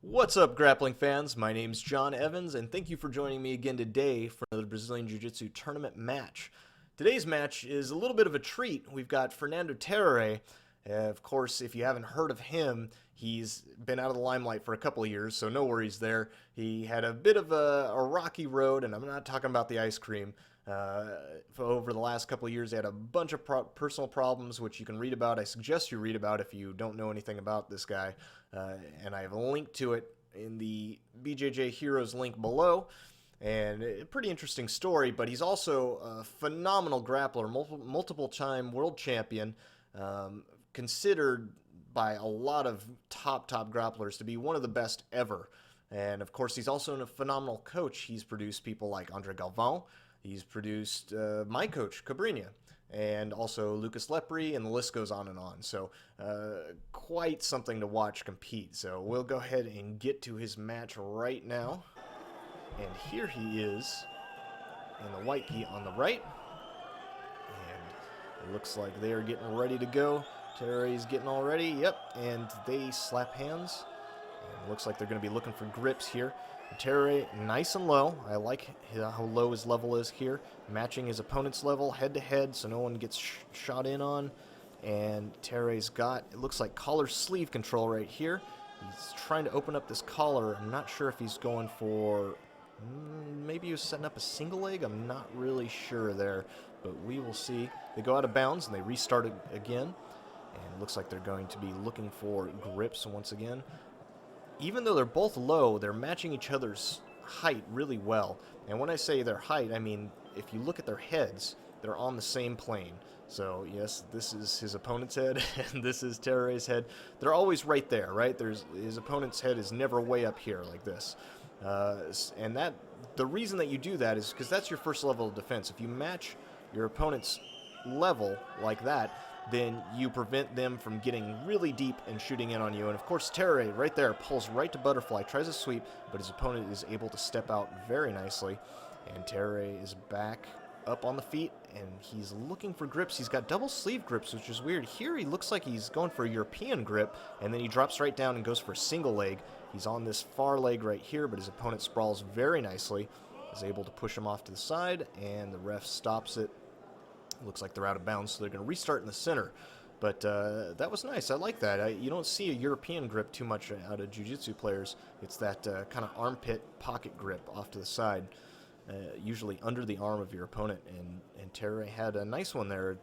What's up, grappling fans? My name's John Evans, and thank you for joining me again today for another Brazilian Jiu-Jitsu tournament match. Today's match is a little bit of a treat. We've got Fernando Terere. Of course, if you haven't heard of him, he's been out of the limelight for a couple of years, so no worries there. He had a bit of a rocky road, and I'm not talking about the ice cream. For over the last couple of years, he had a bunch of personal problems, which you can read about. I suggest you read about if you don't know anything about this guy. And I have a link to it in the BJJ Heroes link below. And a pretty interesting story, but he's also a phenomenal grappler, multiple-time world champion, considered by a lot of top grapplers to be one of the best ever. And of course, he's also a phenomenal coach. He's produced people like Andre Galvão. He's produced my coach, Cabrinha, and also Lucas Lepri, and the list goes on and on. So quite something to watch compete. So we'll go ahead and get to his match right now. And here he is in the white gi on the right. And it looks like they are getting ready to go. Terere's getting all ready. Yep, and they slap hands. And it looks like they're going to be looking for grips here. Terere nice and low. I like how low his level is here, matching his opponent's level head to head so no one gets shot in on. And Terere's got, it looks like collar sleeve control right here. He's trying to open up this collar. I'm not sure if he's going for, maybe he was setting up a single leg. I'm not really sure there, but we will see. They go out of bounds and they restart it again. And it looks like they're going to be looking for grips once again. Even though they're both low, they're matching each other's height really well. And when I say their height, I mean, if you look at their heads, they're on the same plane. So, yes, this is his opponent's head, and this is Terere's head. They're always right there, right? His opponent's head is never way up here like this. And the reason that you do that is because that's your first level of defense. If you match your opponent's level like that, then you prevent them from getting really deep and shooting in on you. And of course, Terere right there pulls right to butterfly, tries to sweep, but his opponent is able to step out very nicely. And Terere is back up on the feet, and he's looking for grips. He's got double sleeve grips, which is weird. Here he looks like he's going for a European grip, and then he drops right down and goes for a single leg. He's on this far leg right here, but his opponent sprawls very nicely, is able to push him off to the side, and the ref stops it. Looks like they're out of bounds, so they're going to restart in the center. But that was nice. I like that. You don't see a European grip too much out of jiu-jitsu players. It's that kind of armpit pocket grip off to the side, usually under the arm of your opponent. And Terere had a nice one there.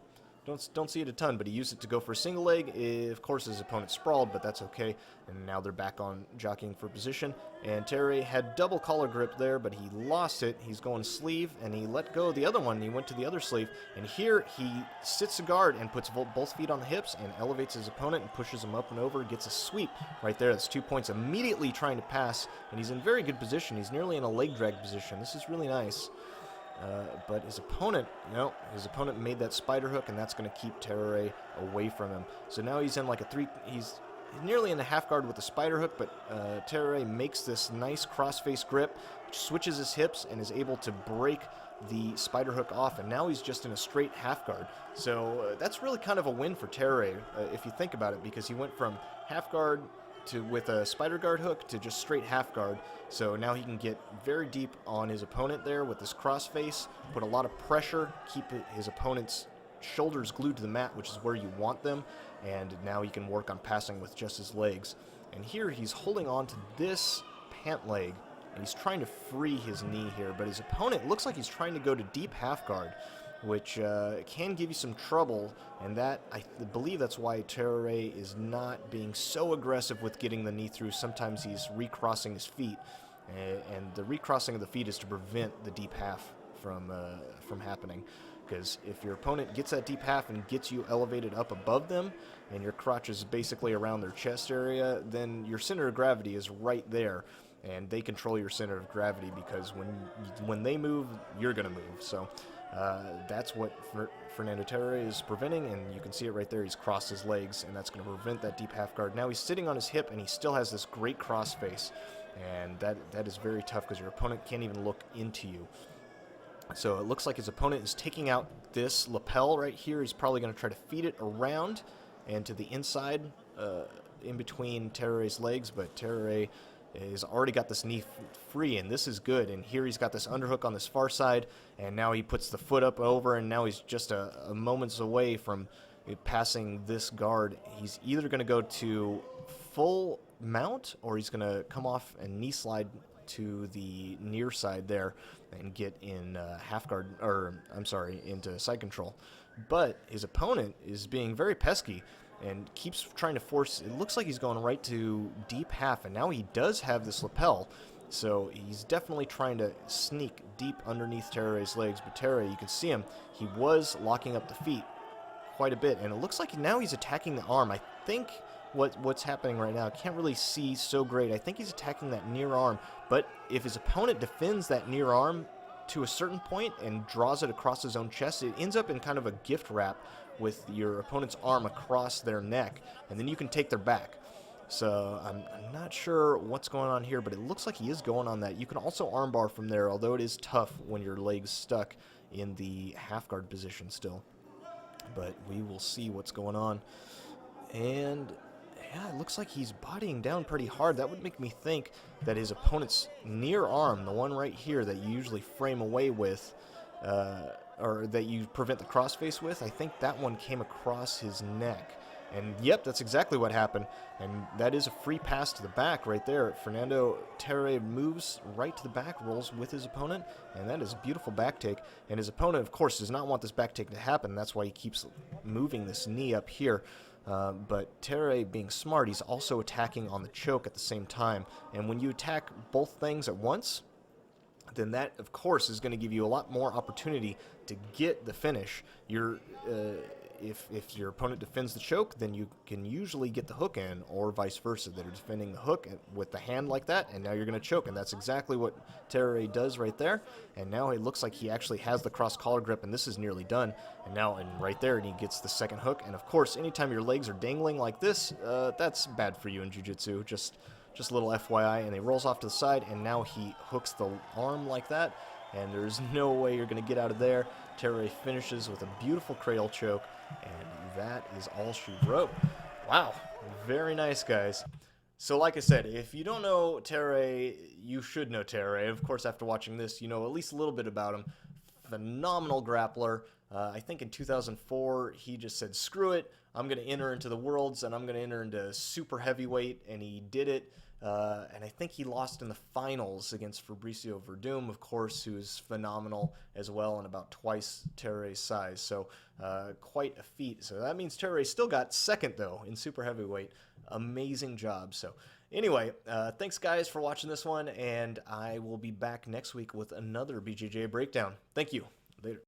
Don't see it a ton, but he used it to go for a single leg. Of course, his opponent sprawled, but that's okay. And now they're back on jockeying for position. And Terere had double collar grip there, but he lost it. He's going sleeve, and he let go of the other one, and he went to the other sleeve. And here he sits a guard and puts both feet on the hips and elevates his opponent and pushes him up and over. Gets a sweep right there. That's 2 points. Immediately trying to pass, and he's in very good position. He's nearly in a leg drag position. This is really nice. But his opponent, his opponent made that spider hook, and that's going to keep Terere away from him. So now he's in like he's nearly in a half guard with the spider hook, but Terere makes this nice cross-face grip, switches his hips, and is able to break the spider hook off, and now he's just in a straight half guard. So that's really kind of a win for Terere, if you think about it, because he went from half guard with a spider guard hook to just straight half guard. So now he can get very deep on his opponent there with this crossface, put a lot of pressure, keep his opponent's shoulders glued to the mat, which is where you want them, and now he can work on passing with just his legs. And here he's holding on to this pant leg, and he's trying to free his knee here, but his opponent looks like he's trying to go to deep half guard, which can give you some trouble, and that I believe that's why Terere is not being so aggressive with getting the knee through. Sometimes he's recrossing his feet, and the recrossing of the feet is to prevent the deep half from happening. Because if your opponent gets that deep half and gets you elevated up above them, and your crotch is basically around their chest area, then your center of gravity is right there, and they control your center of gravity, because when they move, you're going to move. So that's what Fernando Terere is preventing, and you can see it right there. He's crossed his legs, and that's going to prevent that deep half guard. Now he's sitting on his hip, and he still has this great cross face, and that is very tough because your opponent can't even look into you. So it looks like his opponent is taking out this lapel right here. He's probably going to try to feed it around and to the inside in between Terere's legs, but Terere has already got this knee free, and this is good. And here he's got this underhook on this far side, and now he puts the foot up over, and now he's just a moments away from passing this guard. He's either going to go to full mount, or he's going to come off and knee slide to the near side there and get in half guard, or I'm sorry, into side control. But his opponent is being very pesky and keeps trying to force. It looks like he's going right to deep half, and now he does have this lapel, so he's definitely trying to sneak deep underneath Terere's legs. But Terere, you can see him, he was locking up the feet quite a bit, and it looks like now he's attacking the arm. I think what's happening right now, I can't really see so great. I think he's attacking that near arm, but if his opponent defends that near arm to a certain point and draws it across his own chest, it ends up in kind of a gift wrap with your opponent's arm across their neck, and then you can take their back. So I'm not sure what's going on here, but it looks like he is going on that. You can also armbar from there, although it is tough when your leg's stuck in the half guard position still. But we will see what's going on. And yeah, it looks like he's bodying down pretty hard. That would make me think that his opponent's near arm, the one right here that you usually frame away with, or that you prevent the crossface with, I think that one came across his neck. And yep, that's exactly what happened. And that is a free pass to the back right there. Fernando Terere moves right to the back, rolls with his opponent, and that is a beautiful back take. And his opponent, of course, does not want this back take to happen. That's why he keeps moving this knee up here. But Terere, being smart, he's also attacking on the choke at the same time. And when you attack both things at once, then that, of course, is going to give you a lot more opportunity to get the finish. If your opponent defends the choke, then you can usually get the hook in, or vice versa. They're defending the hook with the hand like that, and now you're going to choke, and that's exactly what Terere does right there. And now it looks like he actually has the cross collar grip, and this is nearly done. And now, and right there, and he gets the second hook. And of course, anytime your legs are dangling like this, that's bad for you in jiu-jitsu. Just a little FYI. And he rolls off to the side, and now he hooks the arm like that, and there's no way you're going to get out of there. Terere finishes with a beautiful cradle choke, and that is all she wrote. Wow, very nice, guys. So like I said, if you don't know Terere, you should know Terere. Of course, after watching this, you know at least a little bit about him. Phenomenal grappler. I think in 2004, he just said, screw it, I'm going to enter into the Worlds, and I'm going to enter into super heavyweight, and he did it. And I think he lost in the finals against Fabricio Verdum, of course, who is phenomenal as well and about twice Terere's size. So quite a feat. So that means Terere still got second, though, in super heavyweight. Amazing job. So anyway, thanks, guys, for watching this one, and I will be back next week with another BJJ breakdown. Thank you. Later.